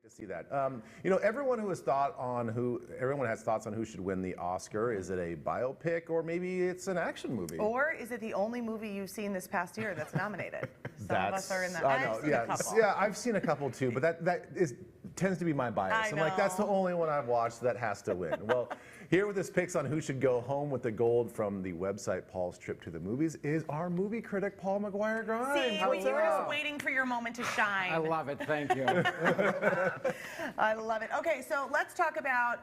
to see that. You know, everyone has thoughts on who should win the Oscar. Is it a biopic, or maybe it's an action movie? Or is it the only movie you've seen this past year that's nominated? Some of us are in that. I know, I've seen a couple. Yeah, I've seen a couple too, but that tends to be my bias. I'm like, that's the only one I've watched that has to win. Well, here with his picks on who should go home with the gold from the website Paul's Trip to the Movies is our movie critic, Paul McGuire-Grimes. See, you were just waiting for your moment to shine. I love it, thank you. I love it. Okay, so let's talk about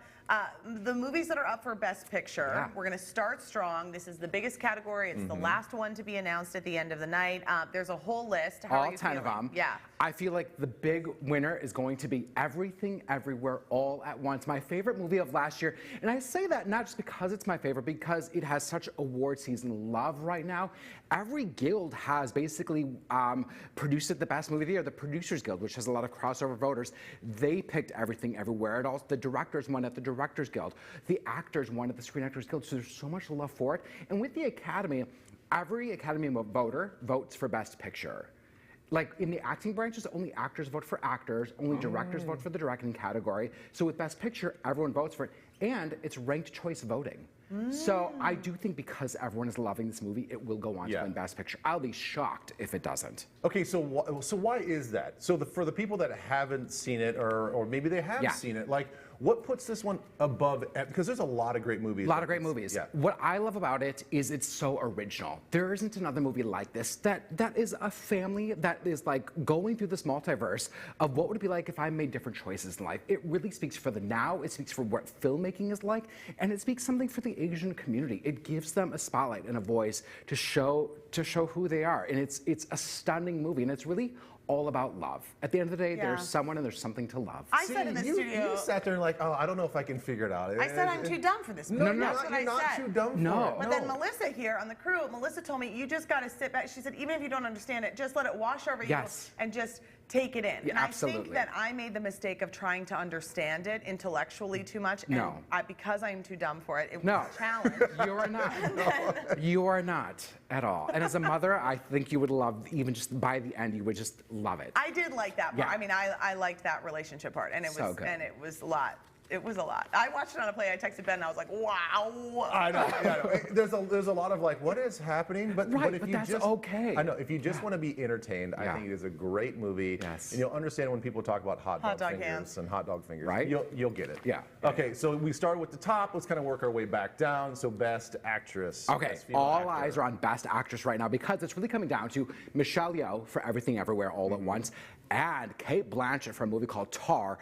the movies that are up for Best Picture. Yeah. We're going to start strong. This is the biggest category. It's the last one to be announced at the end of the night. There's a whole list. How are All you 10 of feeling? them. Yeah. I feel like the big winner is going to be Everything, Everywhere, All at Once. My favorite movie of last year. And I say that not just because it's my favorite, because it has such award season love right now. Every guild has basically produced it the best movie of the year. The Producers Guild, which has a lot of crossover voters, they picked Everything, Everywhere. And also the directors won at the Directors Guild. The actors won at the Screen Actors Guild. So there's so much love for it. And with the Academy, every Academy voter votes for Best Picture. Like in the acting branches, only actors vote for actors, only directors vote for the directing category. So with Best Picture, everyone votes for it. And it's ranked choice voting. So I do think because everyone is loving this movie, it will go on to win Best Picture. I'll be shocked if it doesn't. Okay, so why is that? So for the people that haven't seen it, or maybe they have seen it, like, what puts this one above? Because there's a lot of great movies. A lot of great movies. Yeah. What I love about it is it's so original. There isn't another movie like this that is a family that is like going through this multiverse of what would it be like if I made different choices in life. It really speaks for the now. It speaks for what filmmaking is like, and it speaks something for the Asian community. It gives them a spotlight and a voice to show who they are, and it's a stunning movie, and it's really all about love. At the end of the day, there's someone and there's something to love. I said in the studio. You sat there and like, oh, I don't know if I can figure it out. I said I'm too dumb for this movie. No, That's what you're I not said. too dumb for it. But then Melissa here on the crew, Melissa told me, you just got to sit back. She said, even if you don't understand it, just let it wash over you and just take it in. Yeah, and absolutely. I think that I made the mistake of trying to understand it intellectually too much. And because I'm too dumb for it, it was a challenge. You are not. You are not at all. And as a mother, I think you would love, even just by the end, you would just love it. I did like that part. I mean, I liked that relationship part, and it was so good. And it was a lot. It was a lot. I watched it on a play. I texted Ben, and I was like, "Wow!" I know. There's a lot of like, what is happening? But if you that's just, okay. I know. If you just want to be entertained, I think it is a great movie. Yes. And you'll understand when people talk about hot dog fingers hands and hot dog fingers. Right. You'll get it. Yeah. Okay. So we started with the top. Let's kind of work our way back down. So Best Actress. Okay. Best Female All Actor. eyes are on Best Actress right now because it's really coming down to Michelle Yeoh for Everything Everywhere All at Once and Cate Blanchett for a movie called Tar.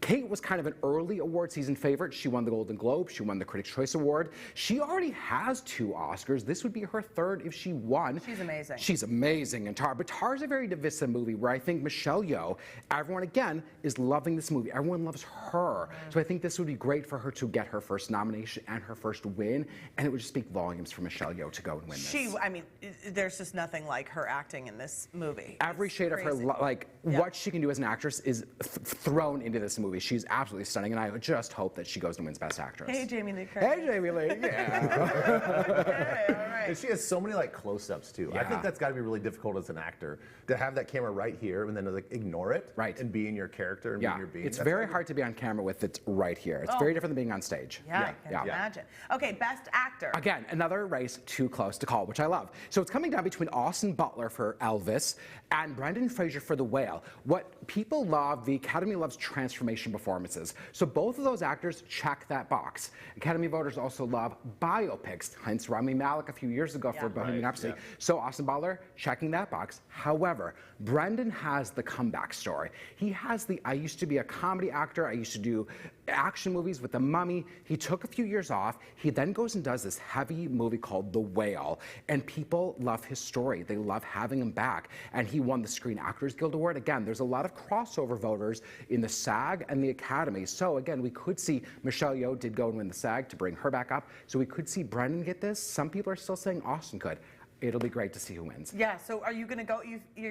Kate was kind of an early award season favorite. She won the Golden Globe. She won the Critics' Choice Award. She already has 2 Oscars. This would be her 3rd if she won. She's amazing. She's amazing in Tar. But Tar is a very divisive movie where I think Michelle Yeoh, everyone again, is loving this movie. Everyone loves her. So I think this would be great for her to get her first nomination and her first win. And it would just speak volumes for Michelle Yeoh to go and win this. I mean, there's just nothing like her acting in this movie. Every shade of her, like what she can do as an actress is thrown into this movie. She's absolutely stunning, and I just hope that she goes and wins Best Actress. Hey, Jamie Lee Curtis. Hey, Jamie Lee. Okay, all right. And she has so many like close-ups too. I think that's got to be really difficult as an actor to have that camera right here and then like ignore it and be in your character and be in your being. It's very hard to be on camera with it right here. It's very different than being on stage. Yeah, I can imagine. Okay, Best Actor. Again, another race too close to call, which I love. So it's coming down between Austin Butler for Elvis and Brendan Fraser for The Whale. What people love, the Academy loves transformation performances. So both of those actors check that box. Academy voters also love biopics, hence Rami Malek a few years ago for Bohemian Rhapsody. So Austin Butler checking that box. However, Brendan has the comeback story. He has the, I used to be a comedy actor, I used to do action movies with The Mummy. He took a few years off. He then goes and does this heavy movie called The Whale, and people love his story. They love having him back, and he won the Screen Actors Guild Award. Again, there's a lot of crossover voters in the SAG and the Academy. So again, we could see Michelle Yeoh did go and win the SAG to bring her back up. So we could see Brendan get this. Some people are still saying Austin could. It'll be great to see who wins. Yeah, so are you going to go?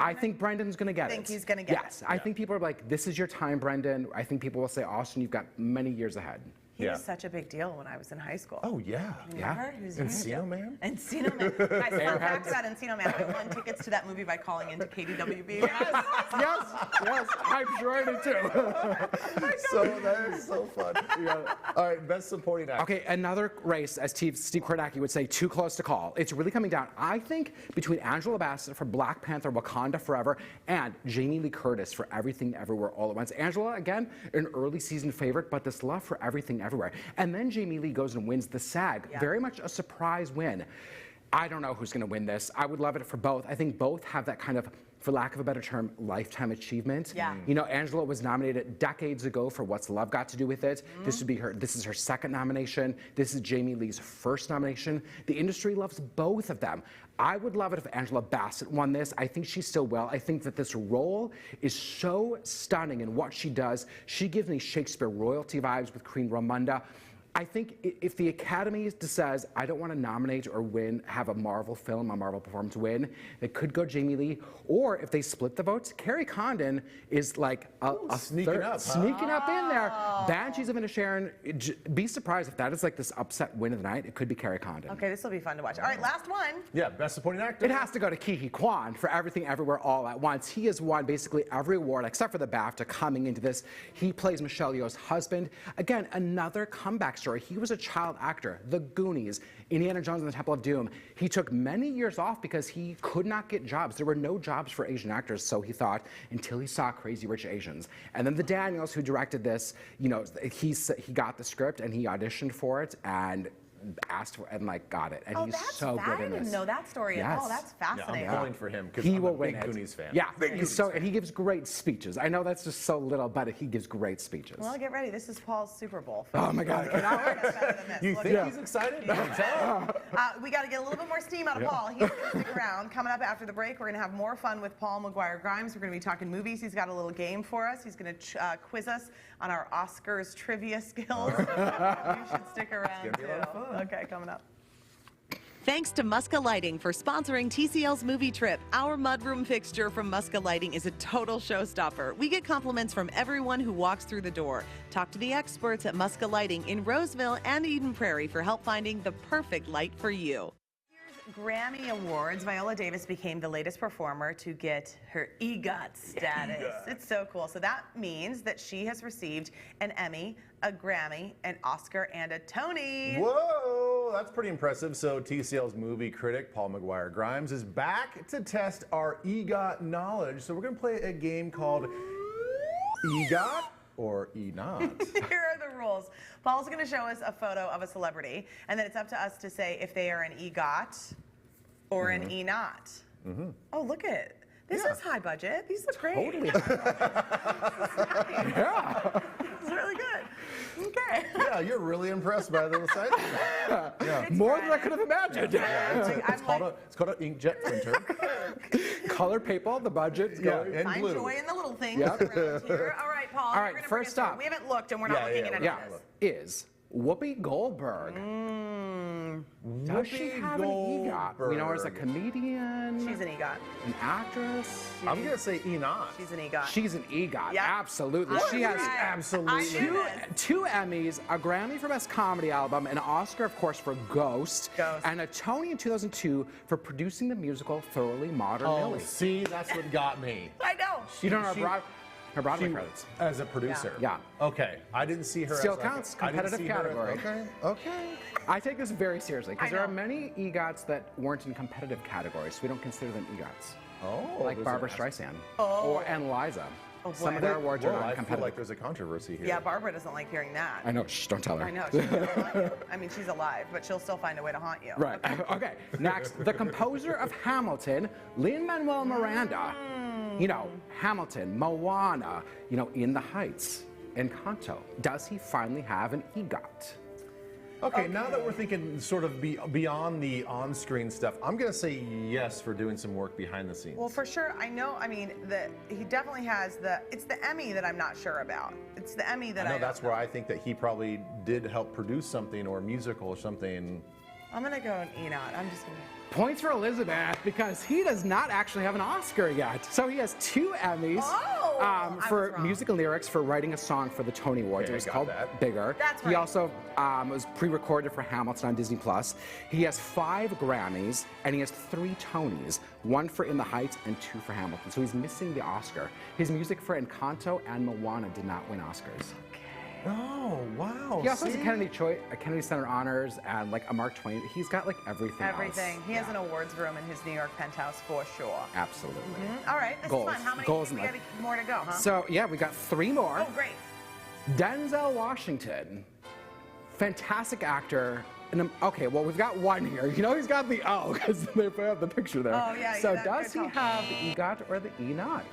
I think Brendan's going to get it. Think he's going to get it? Yes, I think people are like, this is your time, Brendan. I think people will say, Austin, you've got many years ahead. He was such a big deal when I was in high school. Oh, yeah. Remember? He was a huge Encino deal. Man? Encino Man. Guys, fun fact about Encino Man. I won tickets to that movie by calling into KDWB. Yes, I'm sure I did too. So that is so fun. All right, best supporting actor. Okay, another race, as Steve Kornacki would say, too close to call. It's really coming down, I think, between Angela Bassett for Black Panther, Wakanda Forever, and Jamie Lee Curtis for Everything Everywhere All at Once. Angela, again, an early season favorite, but this love for Everything Everywhere. And then Jamie Lee goes and wins the SAG. Yeah. Very much a surprise win. I don't know who's going to win this. I would love it for both. I think both have that kind of, for lack of a better term, lifetime achievement. Yeah. You know, Angela was nominated decades ago for What's Love Got to Do with It. This is her second nomination. This is Jamie Lee's first nomination. The industry loves both of them. I would love it if Angela Bassett won this. I think she still will. I think that this role is so stunning in what she does. She gives me Shakespeare royalty vibes with Queen Ramonda. I think if the Academy says, I don't want to nominate or win, have a Marvel film, a Marvel performance win, it could go Jamie Lee. Or if they split the votes, Carrie Condon is like Sneaking up in there. Banshees of Inisherin, be surprised if that is like this upset win of the night. It could be Carrie Condon. Okay, this will be fun to watch. All right, last one. Yeah, best supporting actor. It has to go to Ke Huy Quan for Everything Everywhere All at Once. He has won basically every award except for the BAFTA coming into this. He plays Michelle Yeoh's husband. Again, another comeback story. He was a child actor, The Goonies, Indiana Jones and the Temple of Doom. He took many years off because he could not get jobs. There were no jobs for Asian actors, so he thought, until he saw Crazy Rich Asians. And then the Daniels, who directed this, you know, he got the script and he auditioned for it and asked for and like got it. And he's so good in this. I didn't know that story at all. That's fascinating. I'm pulling for him because He I'm will a win big it. Goonies fan. Yeah, and he gives great speeches. I know that's just so little, but he gives great speeches. Well, get ready. This is Paul's Super Bowl. Oh my God! I cannot wait. Better than this. You Look think at he's him. excited? We got to get a little bit more steam out of Paul. He's going to stick around. Coming up after the break, we're going to have more fun with Paul Maguire-Grimes. We're going to be talking movies. He's got a little game for us. He's going to quiz us on our Oscars trivia skills. You should stick around, It's gonna be a lot of fun. Okay, coming up. Thanks to Muska Lighting for sponsoring TCL's movie trip. Our mudroom fixture from Muska Lighting is a total showstopper. We get compliments from everyone who walks through the door. Talk to the experts at Muska Lighting in Roseville and Eden Prairie for help finding the perfect light for you. Grammy Awards, Viola Davis became the latest performer to get her EGOT status. It's so cool. So that means that she has received an Emmy, a Grammy, an Oscar, and a Tony. Whoa, that's pretty impressive. So TCL's movie critic, Paul Maguire-Grimes, is back to test our EGOT knowledge. So we're going to play a game called EGOT or E-Not. Here are the rules. Paul's going to show us a photo of a celebrity, and then it's up to us to say if they are an EGOT or an E-Not. Oh, look at it. This is high budget. These look great. Totally. Yeah. It's really good. Okay. Yeah, you're really impressed by the site. Yeah. More than I could have imagined. It's called an inkjet printer. Color paper, the budget. And Find blue. joy in the little things Yep. around here. All right, Paul. All you're right, gonna bring first us through. up. We haven't looked, and we're not looking at any of this. Is Whoopi Goldberg. Does she have an EGOT? We know her as a comedian, She's an EGOT. an actress. I'm going to say E-Not. She's an EGOT. She's an EGOT, Yep. absolutely. I She knew has that. absolutely I knew this. two Emmys, a Grammy for Best Comedy Album, an Oscar, of course, for Ghost, and a Tony in 2002 for producing the musical Thoroughly Modern Oh, Millie. see, that's what got me. I know. You don't know she- her Broadway She- credits. As a producer. Yeah. Okay. I didn't see her Still as like counts, I didn't competitive see her- category. Okay. Okay. I take this very seriously because I there are know. many EGOTs that weren't in competitive categories, so we don't consider them EGOTs. Oh. Like there's Barbara a- Streisand Oh. and Liza. Oh, Some boy. of their awards are Whoa, I feel non-competitive. like there's a controversy here. Yeah, Barbara doesn't like hearing that. I know. Shh, don't tell her. I know. She's gonna haunt you. I mean, she's alive, but she'll still find a way to haunt you. Right. Okay. Next, the composer of Hamilton, Lin-Manuel Miranda. You know, Hamilton, Moana, you know, In the Heights, Encanto. Does he finally have an EGOT? Okay, now that we're thinking sort of beyond the on-screen stuff, I'm going to say yes for doing some work behind the scenes. Well, for sure, I know. I mean, he definitely has it's the Emmy that I'm not sure about. It's the Emmy that I know don't that's where I think that he probably did help produce something or musical or something. I'm gonna go an E-Not. I'm just gonna. Points for Elizabeth because he does not actually have an Oscar yet. So he has 2 Emmys. Oh! for music and lyrics for writing a song for the Tony Awards. Okay, It was got called that. Bigger. That's He right. also was pre-recorded for Hamilton on Disney Plus. He has 5 Grammys and he has 3 Tonys, 1 for In the Heights and 2 for Hamilton. So he's missing the Oscar. His music for Encanto and Moana did not win Oscars. Oh, wow. He also has see? a Kennedy Center Honors and like a Mark Twain. He's got like everything. Everything. Else. He has an awards room in his New York penthouse for sure. Absolutely. All right, this Goals. is fun. How many? Goals We in got life. more to go, huh? So yeah, we got 3 more. Oh, great. Denzel Washington, fantastic actor. And okay, well, we've got 1 here. You know he's got the O because they put up the picture there. Oh, yeah, So yeah, does good he call. have the EGOT or the E-Not?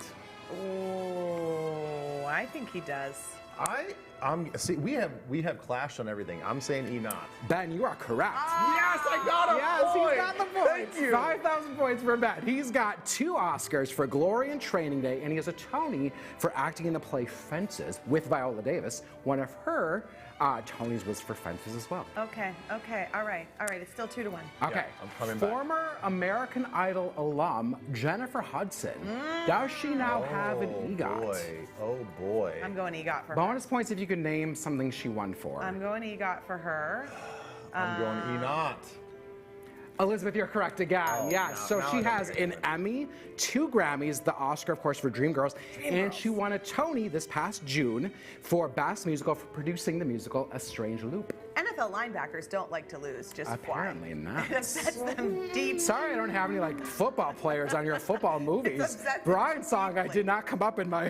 Oh, I think he does. See, we have clashed on everything. I'm saying E-Not. Ben, you are correct. Yes, I got a Yes, point. he's got the points. Thank you. 5,000 points for Ben. He's got 2 Oscars for Glory and Training Day, and he has a Tony for acting in the play Fences with Viola Davis. One of her Tonys was for Fences as well. Okay, all right. It's still 2-1. Okay. I'm coming back. Former American Idol alum Jennifer Hudson. Does she now have an EGOT? Oh boy. I'm going EGOT for her. Bonus points if you can name something she won for. I'm going EGOT for her. I'm going E-Not. Elizabeth, you're correct again. Oh, yes. now- So now she I know has what you're an Emmy, 2 Grammys, the Oscar, of course, for Dreamgirls, and she won a Tony this past June for Best Musical for producing the musical A Strange Loop. NFL linebackers don't like to lose, just Apparently fly. not. It upsets them deep. Sorry, I don't have any like football players on your football movies. upsets Brian's song, I deeply. did not come up in my.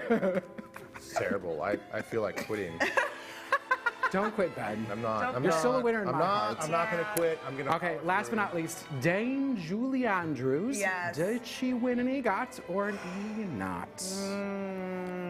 It's terrible. I feel like quitting. Don't quit, Ben. I'm not. I'm You're not. still a winner in I'm my not. heart. I'm not going to quit. I'm going to. Okay, last but not least, Dame Julie Andrews. Yes. Did she win an EGOT or an E-Not?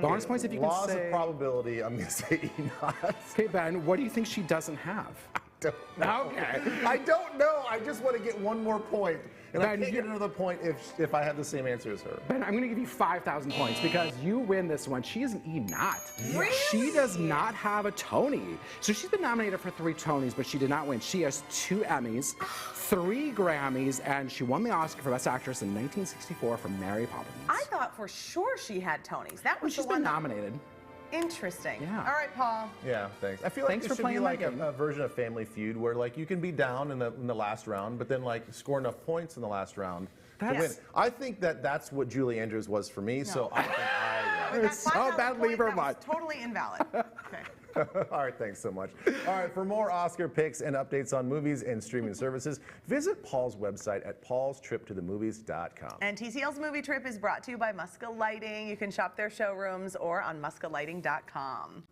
Bonus points if you can Laws say. of probability. I'm going to say E-Not. Okay, Ben, what do you think she doesn't have? Don't know. Okay. I don't know. I just want to get 1 more point, and I Ben, can't you- get another point if I have the same answer as her. Ben, I'm going to give you 5,000 points because you win this one. She is an E-Not. Really? She does not have a Tony. So she's been nominated for 3 Tonys, but she did not win. She has 2 Emmys, 3 Grammys, and she won the Oscar for Best Actress in 1964 for Mary Poppins. I thought for sure she had Tonys. That was She's the one. been nominated. Interesting. Yeah. All right, Paul. Yeah, thanks. I feel like Thanks it for should be playing like my game. a version of Family Feud where like you can be down in the last round, but then like score enough points in the last round to win. That's- I think that's what Julie Andrews was for me, so I think I win. That It's so 5,000 bad, point, leave her that was alone. totally invalid. Okay. All right, thanks so much. All right, for more Oscar picks and updates on movies and streaming services, visit Paul's website at paulstriptothemovies.com. And TCL's movie trip is brought to you by Muska Lighting. You can shop their showrooms or on muskalighting.com.